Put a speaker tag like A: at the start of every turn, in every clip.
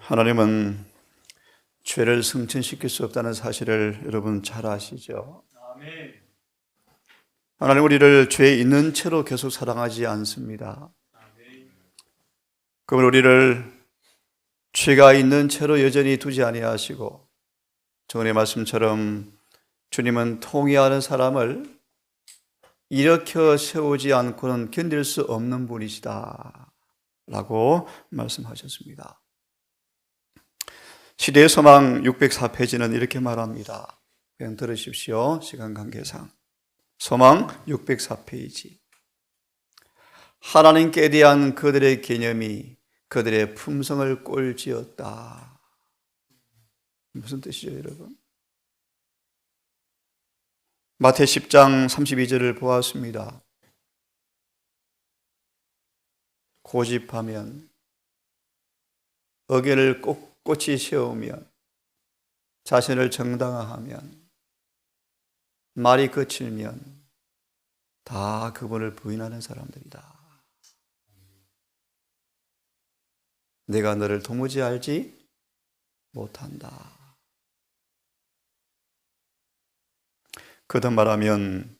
A: 하나님은 죄를 승천시킬 수 없다는 사실을 여러분 잘 아시죠?
B: 아멘.
A: 하나님 우리를 죄 있는 채로 계속 사랑하지 않습니다.
B: 아멘.
A: 그러면 우리를 죄가 있는 채로 여전히 두지 아니하시고 정언의 말씀처럼 주님은 통회하는 사람을 일으켜 세우지 않고는 견딜 수 없는 분이시다 라고 말씀하셨습니다. 시대의 소망 604페이지는 이렇게 말합니다. 그냥 들으십시오. 시간 관계상. 소망 604페이지. 하나님께 대한 그들의 개념이 그들의 품성을 꼴지었다. 무슨 뜻이죠, 여러분? 마태 10장 32절을 보았습니다. 고집하면, 어깨를 꼿꼿이 세우면, 자신을 정당화하면, 말이 거칠면 다 그분을 부인하는 사람들이다. 내가 너를 도무지 알지 못한다. 거듭 말하면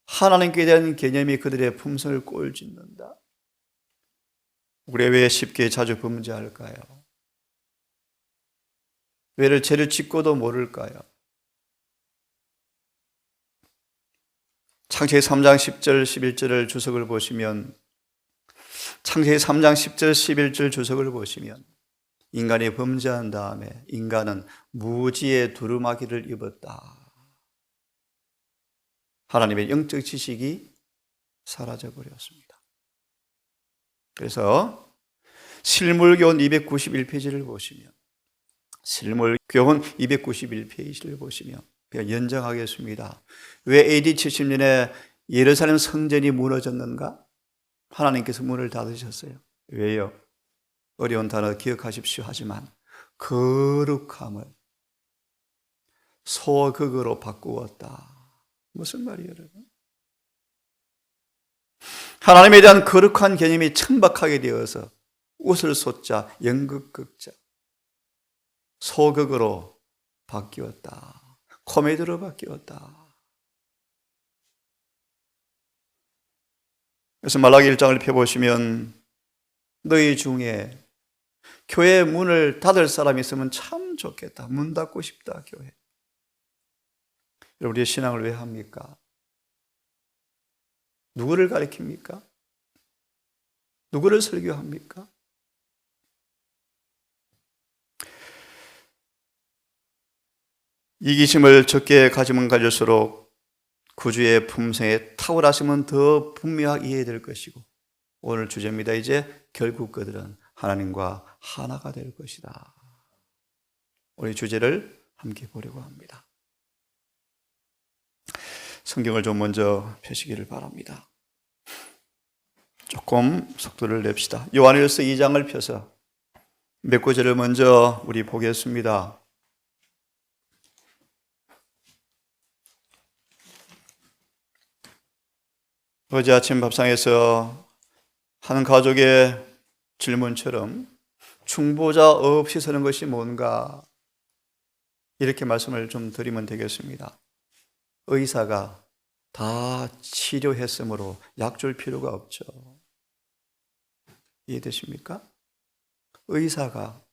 A: 하나님께 대한 개념이 그들의 품성을 꼴짓는다. 우리 왜 쉽게 자주 범죄할까요? 왜 죄를 짓고도 모를까요? 창세기 3장 10절 11절을 주석을 보시면 창세기 3장 10절 11절 주석을 보시면 인간이 범죄한 다음에 인간은 무지의 두루마기를 입었다. 하나님의 영적 지식이 사라져 버렸습니다. 그래서 실물교훈 291페이지를 보시면 실물교훈 291페이지를 보시면 그냥 연정하겠습니다. 왜 AD 70년에 예루살렘 성전이 무너졌는가? 하나님께서 문을 닫으셨어요. 왜요? 어려운 단어 기억하십시오. 하지만 거룩함을 소극으로 바꾸었다. 무슨 말이에요, 여러분? 하나님에 대한 거룩한 개념이 천박하게 되어서 웃을 소자, 연극극자, 소극으로 바뀌었다. 코미디로 바뀌었다. 그래서 말라기 1장을 펴보시면 너희 중에 교회 문을 닫을 사람이 있으면 참 좋겠다. 문 닫고 싶다, 교회. 우리의 신앙을 왜 합니까? 누구를 가리킵니까? 누구를 설교합니까? 이기심을 적게 가지면 가질수록 구주의 품성에 탁월하심은 더 분명하게 이해될 것이고 오늘 주제입니다. 이제 결국 그들은 하나님과 하나가 될 것이다. 우리 주제를 함께 보려고 합니다. 성경을 좀 먼저 펴시기를 바랍니다. 조금 속도를 냅시다. 요한일서 2장을 펴서 몇 구절을 먼저 우리 보겠습니다. 어제 아침 밥상에서 한 가족의 질문처럼 중보자 없이 사는 것이 뭔가 이렇게 말씀을 좀 드리면 되겠습니다. 의사가 다 치료했으므로 약 줄 필요가 없죠. 이해되십니까? 의사가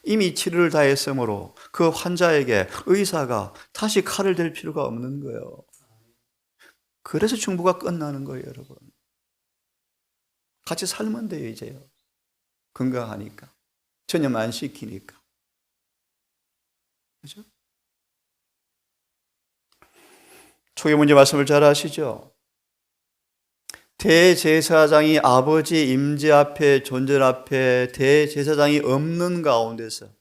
A: 이미 치료를 다 했으므로 그 환자에게 의사가 다시 칼을 댈 필요가 없는 거예요. 그래서 중보가 끝나는 거예요, 여러분. 같이 살면 돼요, 이제요. 건강하니까. 전염 안 시키니까. 그죠? 초기 문제 말씀을 잘 아시죠? 대제사장이 아버지 임재 앞에 존재 앞에 대제사장이 없는 가운데서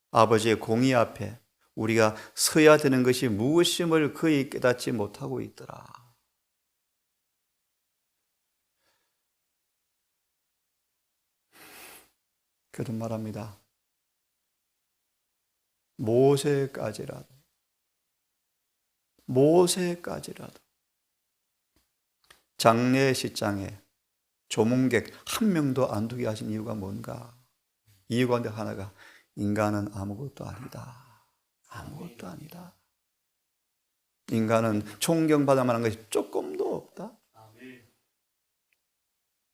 A: 아버지의 공의 앞에 우리가 서야 되는 것이 무엇임을 그이 깨닫지 못하고 있더라. 그런 말합니다. 모세까지라도 장례식장에 조문객 한 명도 안 두게 하신 이유가 뭔가? 이유 가운데 하나가 인간은 아무것도 아니다. 아무것도 아니다. 인간은 존경받을 만한 것이 조금도 없다.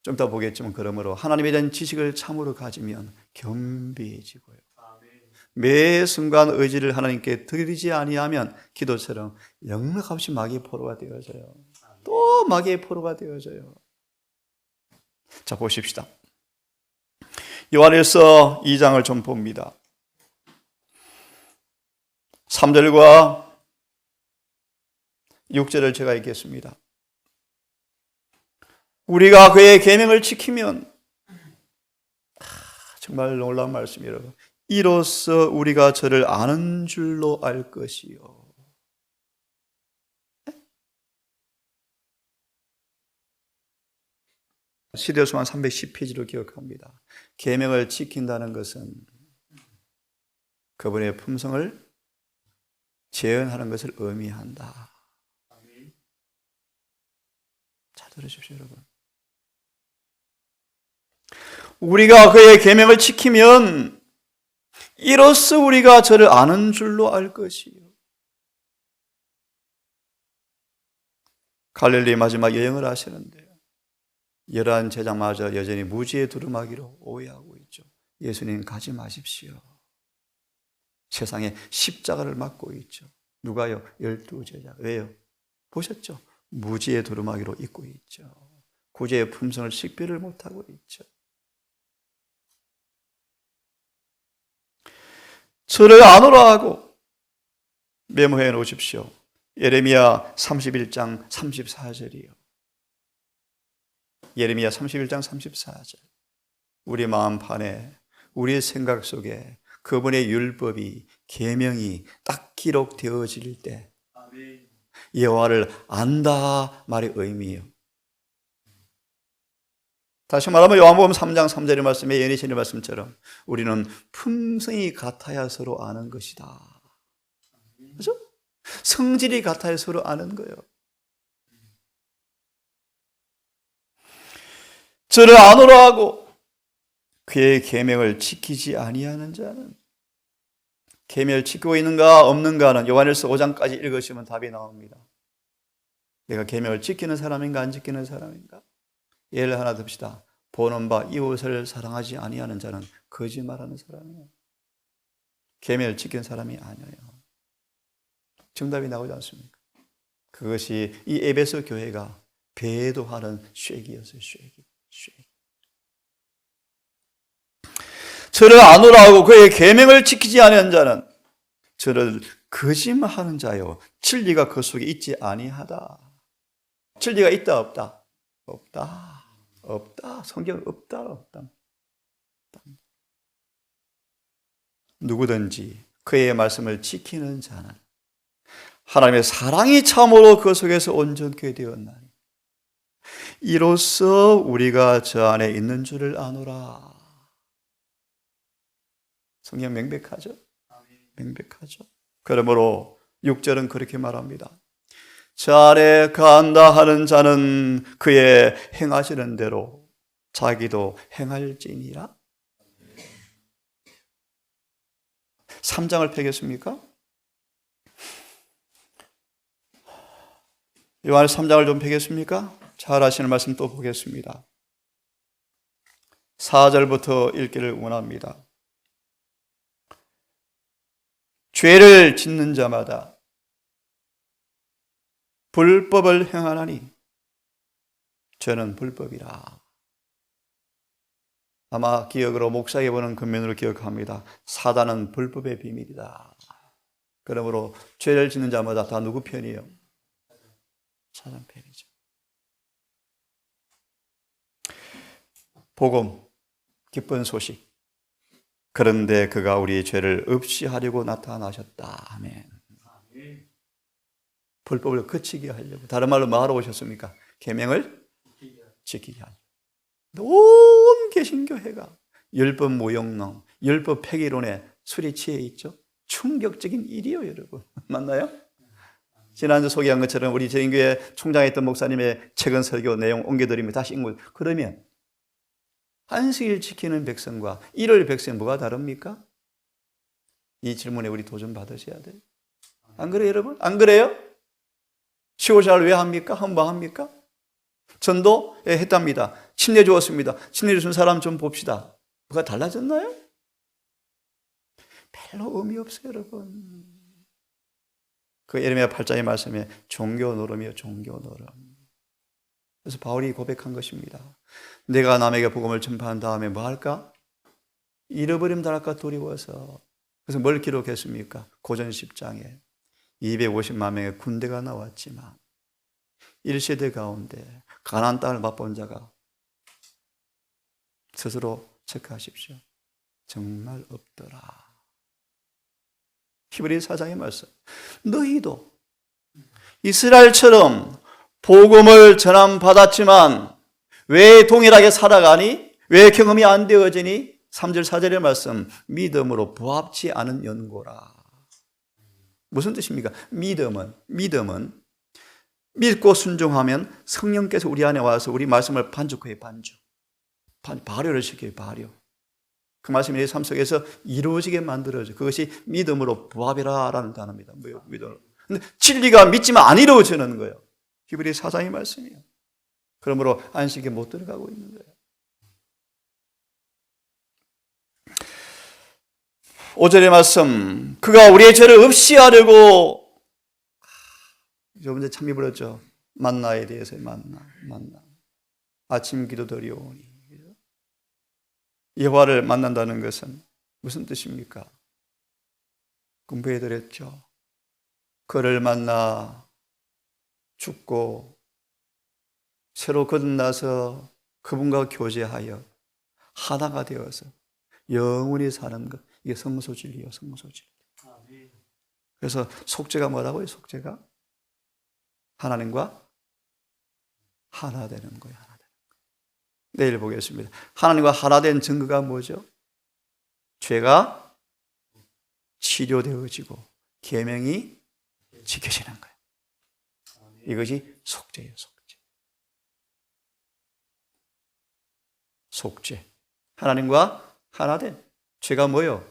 A: 좀 이따 보겠지만 그러므로 하나님에 대한 지식을 참으로 가지면 겸비해지고요. 매 순간 의지를 하나님께 드리지 아니하면 기도처럼 영락없이 마귀의 포로가 되어져요. 또 마귀의 포로가 되어져요. 자, 보십시다. 요한일서 2장을 좀 봅니다. 3절과 6절을 제가 읽겠습니다. 우리가 그의 계명을 지키면, 정말 놀라운 말씀이에요. 이로써 우리가 저를 아는 줄로 알 것이요. 시대수만 310페이지로 기억합니다. 계명을 지킨다는 것은 그분의 품성을 재현하는 것을 의미한다. 잘 들으십시오, 여러분. 우리가 그의 계명을 지키면 이로써 우리가 저를 아는 줄로 알 것이요. 갈릴리 마지막 여행을 하시는데요. 11 제자마저 여전히 무지의 두루마기로 오해하고 있죠. 예수님 가지 마십시오. 세상에 십자가를 맡고 있죠. 누가요? 12 제자. 왜요? 보셨죠? 무지의 두루마기로 입고 있죠. 구제의 품성을 식별을 못하고 있죠. 저를 아노라 하고 메모해 놓으십시오. 예레미야 31장 34절이요. 예레미야 31장 34절. 우리 마음판에, 우리의 생각 속에 그분의 율법이, 계명이 딱 기록되어질 때 여호와를 안다 말의 의미예요. 다시 말하면 요한복음 3장 3절의 말씀에 예언이신의 말씀처럼 우리는 품성이 같아야 서로 아는 것이다. 그렇죠? 성질이 같아야 서로 아는 거예요. 저를 아노라 하고 그의 계명을 지키지 아니하는 자는, 계명을 지키고 있는가 없는가는 요한일서 5장까지 읽으시면 답이 나옵니다. 내가 계명을 지키는 사람인가 안 지키는 사람인가? 예를 하나 듭시다. 보는 바 이웃을 사랑하지 아니하는 자는 거짓말하는 사람이에요. 계명을 지키는 사람이 아니에요. 정답이 나오지 않습니까? 그것이 이 에베소 교회가 배도하는 쉐기였어요. 쉐기. 저를 아노라 하고 그의 계명을 지키지 아니하는 자는 저를 거짓말하는 자요, 진리가 그 속에 있지 아니하다. 진리가 있다 없다? 없다. 없다. 성경 없다. 없다. 누구든지 그의 말씀을 지키는 자는 하나님의 사랑이 참으로 그 속에서 온전케 되었나니 이로써 우리가 저 안에 있는 줄을 아노라. 성경 명백하죠? 명백하죠. 그러므로 6절은 그렇게 말합니다. 저 안에 거한다 하는 자는 그의 행하시는 대로 자기도 행할지니라. 3장을 펴겠습니까? 요한 3장을 좀 펴겠습니까? 잘 아시는 말씀 또 보겠습니다. 4절부터 읽기를 원합니다. 죄를 짓는 자마다 불법을 행하나니 죄는 불법이라. 아마 기억으로 목사에게 보는 근면으로 기억합니다. 사단은 불법의 비밀이다. 그러므로 죄를 짓는 자마다 다 누구 편이에요? 사단 편이죠. 복음, 기쁜 소식. 그런데 그가 우리의 죄를 없이 하려고 나타나셨다. 아멘. 불법을 그치게 하려고. 다른 말로 뭐 하러 오셨습니까? 계명을 지키게 하려고. 온 개신교회가 율법 무용론, 율법 폐기론에 술이 취해 있죠. 충격적인 일이요, 여러분. 맞나요? 지난주 소개한 것처럼 우리 저인교회 총장했던 목사님의 최근 설교 내용 옮겨드리면 다시 읽고, 그러면 안식일 지키는 백성과 일요일 백성이 뭐가 다릅니까? 이 질문에 우리 도전 받으셔야 돼요. 안 그래요, 여러분? 안 그래요? 15절 왜 합니까? 헌방합니까? 전도 했답니다. 침례 주었습니다. 침례 준 사람 좀 봅시다. 뭐가 달라졌나요? 별로 의미 없어요, 여러분. 그 예레미야 8장의 말씀에 종교 노름이요, 종교 노름. 그래서 바울이 고백한 것입니다. 내가 남에게 복음을 전파한 다음에 뭐 할까? 잃어버림 당할까 두려워서. 그래서 뭘 기록했습니까? 고전 10장에 250만 명의 군대가 나왔지만 1세대 가운데 가나안 땅을 맛본 자가 스스로 체크하십시오. 정말 없더라. 히브리 4장의 말씀. 너희도 이스라엘처럼 복음을 전함받았지만 왜 동일하게 살아가니? 왜 경험이 안 되어지니? 3절 4절의 말씀. 믿음으로 부합치 않은 연고라. 무슨 뜻입니까? 믿음은 믿고 순종하면 성령께서 우리 안에 와서 우리 말씀을 반죽해요. 발효를 시켜요. 발효. 그 말씀이 내 삶 속에서 이루어지게 만들어져. 그것이 믿음으로 부합이라는 단어입니다. 믿음으로. 근데 진리가 믿지만 안 이루어지는 거예요. 히브리 4장의 말씀이에요. 그러므로 안식에 못 들어가고 있는 거예요. 5절의 말씀. 그가 우리의 죄를 없이 하려고, 여러분들 참 입을었죠. 만나에 대해서의 만나. 아침 기도 드리오니. 여호와를 만난다는 것은 무슨 뜻입니까? 공부해드렸죠. 그를 만나 죽고 새로 거듭나서 그분과 교제하여 하나가 되어서 영원히 사는 것. 이게 성소진리요, 성소진리. 그래서 속죄가 뭐라고요? 속죄가 하나님과 하나 되는 거예요. 내일 보겠습니다. 하나님과 하나 된 증거가 뭐죠? 죄가 치료되어지고 계명이 지켜지는 거예요. 이것이 속죄예요. 속죄. 하나님과 하나 된 죄가 뭐예요?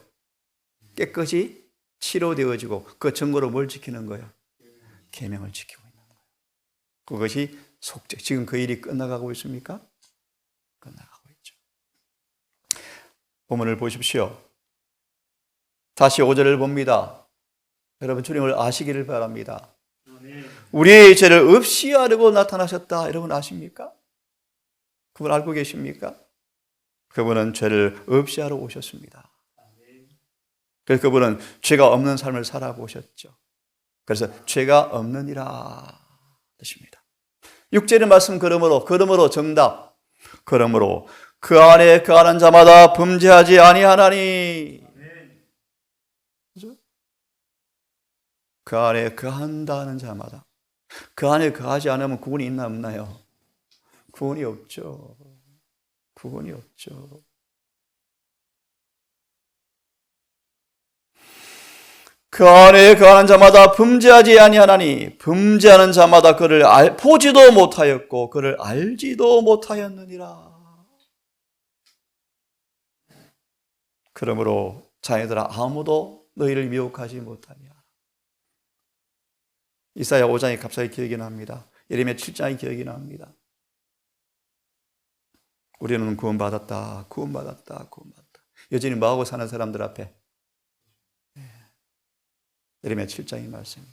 A: 깨끗이 치료되어지고 그 증거로 뭘 지키는 거예요? 계명을 지키고 있는 거예요. 그것이 속죄. 지금 그 일이 끝나가고 있습니까? 끝나가고 있죠. 본문을 보십시오. 다시 5절을 봅니다. 여러분 주님을 아시기를 바랍니다. 우리의 죄를 없이 하려고 나타나셨다. 여러분 아십니까? 그분 알고 계십니까? 그분은 죄를 없이 하러 오셨습니다. 그래서 그분은 죄가 없는 삶을 살아보셨죠. 그래서 죄가 없느니라 뜻입니다. 6절의 말씀 그러므로 정답. 그러므로 그 안에 거하는 자마다 범죄하지 아니하나니. 그죠? 그 안에 거한다는 자마다. 그 안에 거하지 않으면 구원이 있나 없나요? 구원이 없죠. 구원이 없죠. 그 안에 거하는 자마다 범죄하지 아니하나니 범죄하는 자마다 그를 보지도 못하였고 그를 알지도 못하였느니라. 그러므로 자녀들아 아무도 너희를 미혹하지 못하냐. 이사야 5장이 갑자기 기억이 납니다. 예레미야 7장이 기억이 납니다. 우리는 구원받았다. 여전히 뭐하고 사는 사람들 앞에 예레미야 7장의 말씀이에요.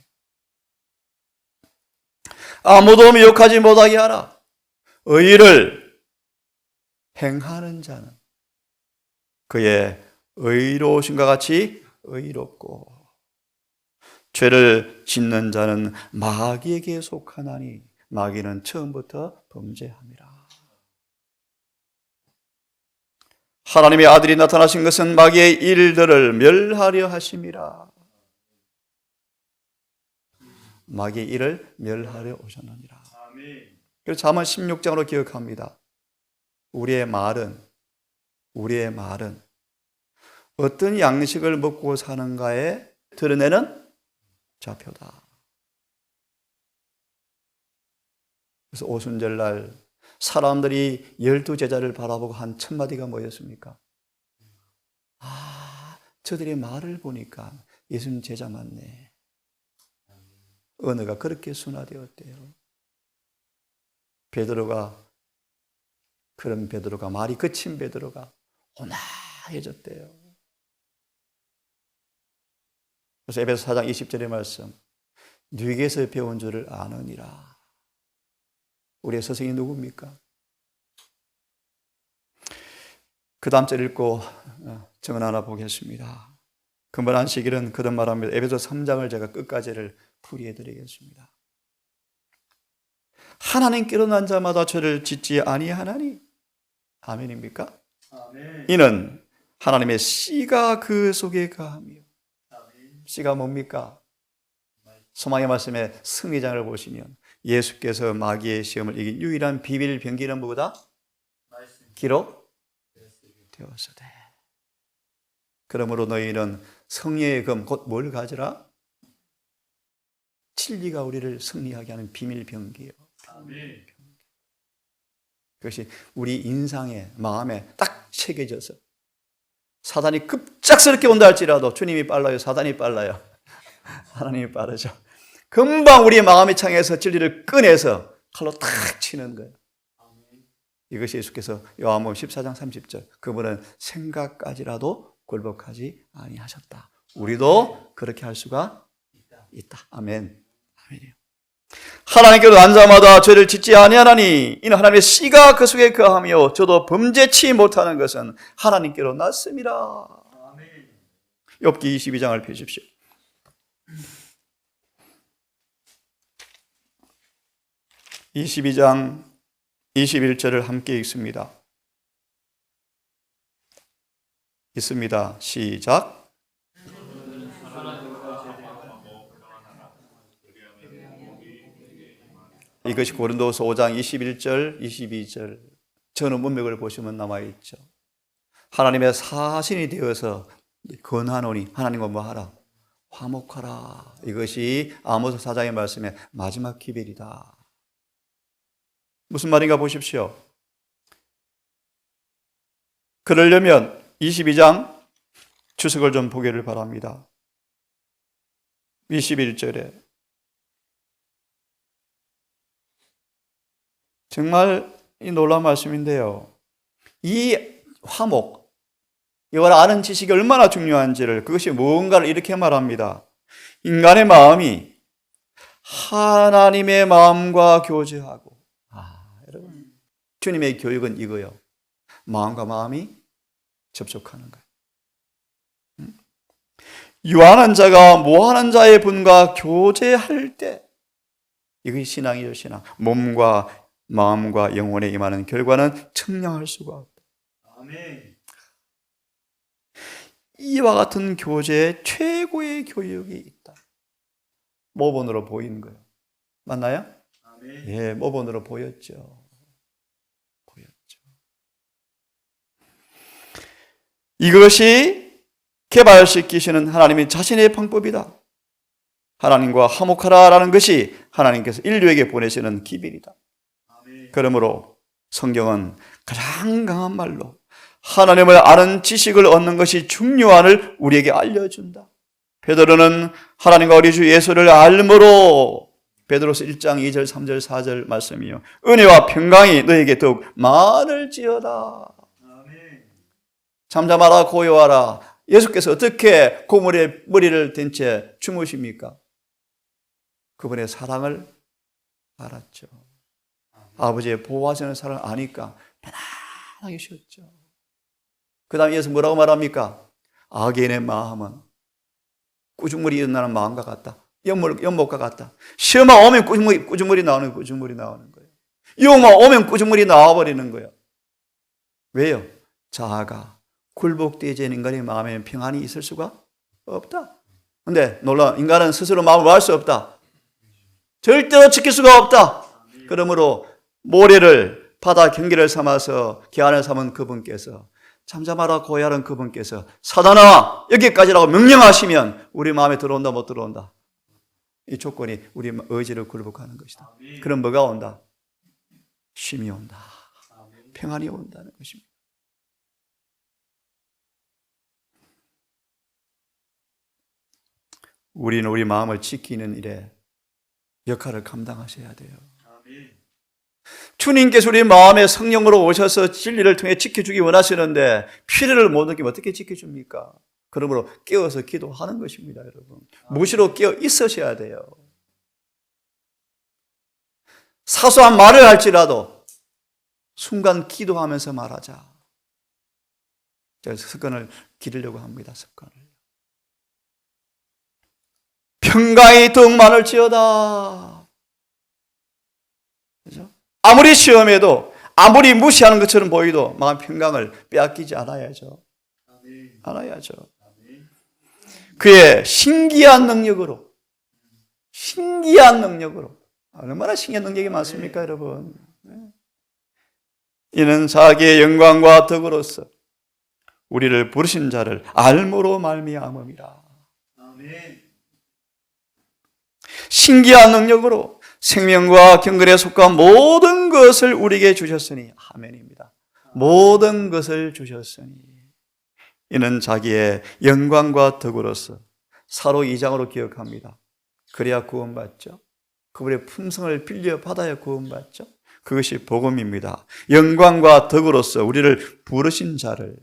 A: 아무도 미혹하지 못하게 하라. 의를 행하는 자는 그의 의로우심과 같이 의롭고 죄를 짓는 자는 마귀에게 속하나니 마귀는 처음부터 범죄함이라. 하나님의 아들이 나타나신 것은 마귀의 일들을 멸하려 하심이라. 마귀의 일을 멸하려 오셨느니라. 그래서 잠언 16장으로 기억합니다. 우리의 말은 어떤 양식을 먹고 사는가에 드러내는 좌표다. 그래서 오순절날 사람들이 12제자를 바라보고 한 1000마디가 뭐였습니까? 저들의 말을 보니까 예수님 제자 맞네. 언어가 그렇게 순화되었대요. 그런 베드로가, 말이 그친 베드로가 온화해졌대요. 그래서 에베소 4장 20절의 말씀, 네게서 배운 줄을 아느니라. 우리의 스승이 누굽니까? 그 다음 절 읽고 정언 하나 보겠습니다. 근본한 시기는 그런 말합니다. 에베소 3장을 제가 끝까지를 풀이해 드리겠습니다. 하나님께로 난 자마다 죄를 짓지 아니하나니. 아멘입니까? 아멘. 이는 하나님의 씨가 그 속에 가하며. 아멘. 씨가 뭡니까? 소망의 말씀의 승리장을 보시면 예수께서 마귀의 시험을 이긴 유일한 비밀 병기는 뭐다? 기록 되었으되. 그러므로 너희는 성령의 검 곧 뭘 가져라? 진리가 우리를 승리하게 하는 비밀 병기예요. 아멘. 그것이 우리 인상에, 마음에 딱 새겨져서 사단이 급작스럽게 온다 할지라도 주님이 빨라요, 사단이 빨라요? 하나님이 빠르죠. 금방 우리 마음의 창에서 진리를 꺼내서 칼로 탁 치는 거예요. 이것이 예수께서 요한복음 14장 30절, 그분은 생각까지라도 굴복하지 아니하셨다. 우리도 그렇게 할 수가 있다. 아멘. 아멘이요. 하나님께로 난 자마다 죄를 짓지 아니하나니 이는 하나님의 씨가 그 속에 거하며 저도 범죄치 못하는 것은 하나님께로 났음이라. 욥기 22장을 펴십시오. (22장) 21절을 함께 읽습니다. 있습니다. 시작. 이것이 고린도서 5장 21절, 22절 전후 문맥을 보시면 남아있죠. 하나님의 사신이 되어서 건하노니 하나님과 뭐하라? 화목하라. 이것이 아모스 4장의 말씀의 마지막 기별이다. 무슨 말인가 보십시오. 그러려면 22장 주석을 좀 보기를 바랍니다. 21절에 정말 이 놀라운 말씀인데요. 이 화목, 이걸 아는 지식이 얼마나 중요한지를, 그것이 무언가를 이렇게 말합니다. 인간의 마음이 하나님의 마음과 교제하고, 여러분, 주님의 교육은 이거요. 마음과 마음이 접촉하는 거예요. 유한한 자가 모하는 자의 분과 교제할 때, 이것이 신앙이죠, 신앙. 몸과 마음과 영혼에 임하는 결과는 측량할 수가 없다. 아멘. 이와 같은 교제에 최고의 교육이 있다. 모본으로 보이는 거예요. 맞나요? 아멘. 예, 모본으로 보였죠. 이것이 개발시키시는 하나님의 자신의 방법이다. 하나님과 화목하라라는 것이 하나님께서 인류에게 보내시는 기별이다. 그러므로 성경은 가장 강한 말로 하나님을 아는 지식을 얻는 것이 중요한을 우리에게 알려준다. 베드로는 하나님과 우리 주 예수를 알므로, 베드로서 1장 2절 3절 4절 말씀이요, 은혜와 평강이 너에게 더욱 많을지어다. 잠잠하라 고요하라. 예수께서 어떻게 고물에 머리를 댄 채 주무십니까? 그분의 사랑을 알았죠. 아버지의 보호하시는 사랑을 아니까 편안하게 쉬었죠. 그 다음에 예수 뭐라고 말합니까? 악인의 마음은 꾸중물이 일어나는 마음과 같다. 연못과 같다. 시험아 오면 꾸중물이 나오는 거예요. 유혹만 오면 꾸중물이 나와버리는 거예요. 왜요? 자아가 굴복되어진 인간의 마음에 평안이 있을 수가 없다. 근데 놀라운, 인간은 스스로 마음을 알 수 없다. 절대로 지킬 수가 없다. 그러므로 모래를 바다 경계를 삼아서 기한을 삼은 그분께서, 잠잠하라 고요하는 그분께서 사단아 여기까지라고 명령하시면 우리 마음에 들어온다 못 들어온다? 이 조건이 우리 의지를 굴복하는 것이다. 그럼 뭐가 온다? 쉼이 온다. 평안이 온다는 것입니다. 우리는 우리 마음을 지키는 일에 역할을 감당하셔야 돼요. 주님께서 우리 마음에 성령으로 오셔서 진리를 통해 지켜주기 원하시는데 필요를 못 느끼면 어떻게 지켜줍니까? 그러므로 깨어서 기도하는 것입니다, 여러분. 무시로 깨어 있으셔야 돼요. 사소한 말을 할지라도 순간 기도하면서 말하자. 제가 습관을 기르려고 합니다, 습관을. 평강이 더욱 많을지어다. 그죠? 아무리 시험해도, 아무리 무시하는 것처럼 보이도 마음 평강을 빼앗기지 않아야죠. 알아야죠. 그의 신기한 능력으로, 얼마나 신기한 능력이 많습니까, 여러분? 이는 자기의 영광과 덕으로서 우리를 부르신 자를 알므로 말미암음이라. 신기한 능력으로 생명과 경건에 속한 모든 것을 우리에게 주셨으니, 아멘입니다. 모든 것을 주셨으니 이는 자기의 영광과 덕으로서. 사로 2장으로 기억합니다. 그래야 구원받죠. 그분의 품성을 빌려 받아야 구원받죠. 그것이 복음입니다. 영광과 덕으로서 우리를 부르신 자를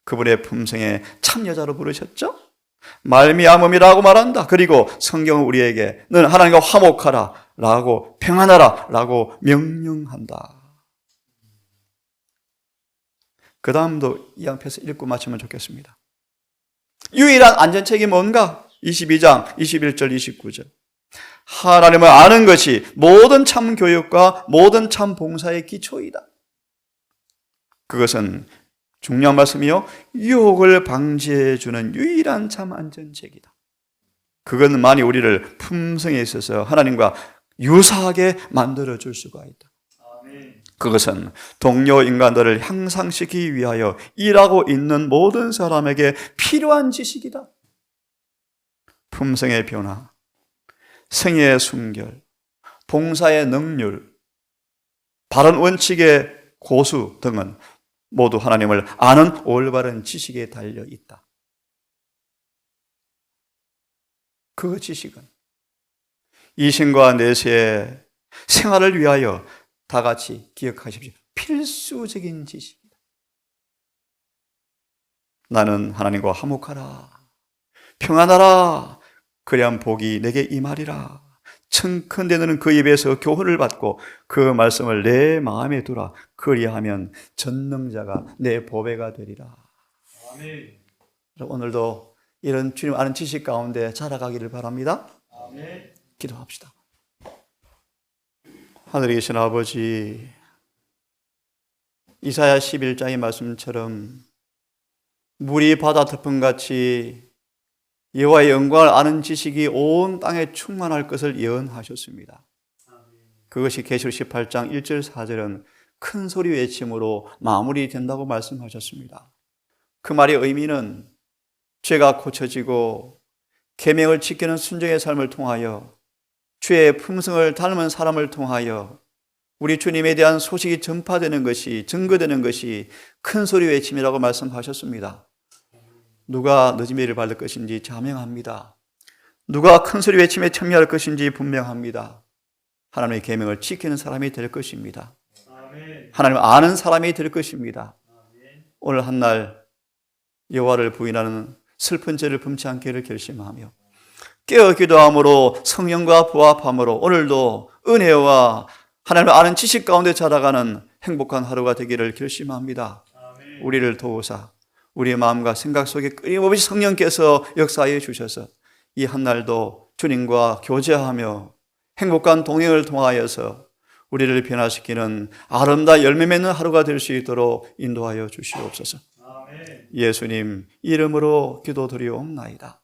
A: 그분의 품성에 참여자로 부르셨죠. 말미암음이라고 말한다. 그리고 성경은 우리에게 너는 하나님과 화목하라 라고, 평안하라 라고 명령한다. 그 다음도 이 앞에서 읽고 마치면 좋겠습니다. 유일한 안전책이 뭔가? 22장 21절 29절. 하나님을 아는 것이 모든 참 교육과 모든 참 봉사의 기초이다. 그것은 중요한 말씀이요, 유혹을 방지해 주는 유일한 참 안전책이다. 그것은 만일 우리를 품성에 있어서 하나님과 유사하게 만들어 줄 수가 있다. 그것은 동료 인간들을 향상시키기 위하여 일하고 있는 모든 사람에게 필요한 지식이다. 품성의 변화, 생애의 순결, 봉사의 능률, 바른 원칙의 고수 등은 모두 하나님을 아는 올바른 지식에 달려 있다. 그 지식은 이신과 내세의 생활을 위하여 다 같이 기억하십시오. 필수적인 지식이다. 나는 하나님과 화목하라, 평안하라, 그리한 복이 내게 임하리라. 청컨대 너는 그 입에서 교훈을 받고 그 말씀을 내 마음에 두라. 그리하면 전능자가 내 보배가 되리라. 아멘. 오늘도 이런 주님 아는 지식 가운데 자라가기를 바랍니다. 아멘. 기도합시다. 하늘에 계신 아버지, 이사야 11장의 말씀처럼 물이 바다 덮음같이 여호와의 영광을 아는 지식이 온 땅에 충만할 것을 예언하셨습니다. 그것이 계시록 18장 1절 4절은 큰 소리 외침으로 마무리된다고 말씀하셨습니다. 그 말의 의미는 죄가 고쳐지고 계명을 지키는 순종의 삶을 통하여 주의 품성을 닮은 사람을 통하여 우리 주님에 대한 소식이 전파되는 것이, 증거되는 것이 큰 소리 외침이라고 말씀하셨습니다. 누가 늦은 매를 받을 것인지 자명합니다. 누가 큰 소리 외침에 참여할 것인지 분명합니다. 하나님의 계명을 지키는 사람이 될 것입니다. 하나님을 아는 사람이 될 것입니다. 오늘 한날 여호와를 부인하는 슬픈 죄를 범치 않기를 결심하며 깨어 기도함으로 성령과 부합함으로 오늘도 은혜와 하나님을 아는 지식 가운데 자라가는 행복한 하루가 되기를 결심합니다. 우리를 도우사 우리의 마음과 생각 속에 끊임없이 성령께서 역사해 주셔서 이 한날도 주님과 교제하며 행복한 동행을 통하여서 우리를 변화시키는 아름다운 열매 맺는 하루가 될 수 있도록 인도하여 주시옵소서. 예수님 이름으로 기도드리옵나이다.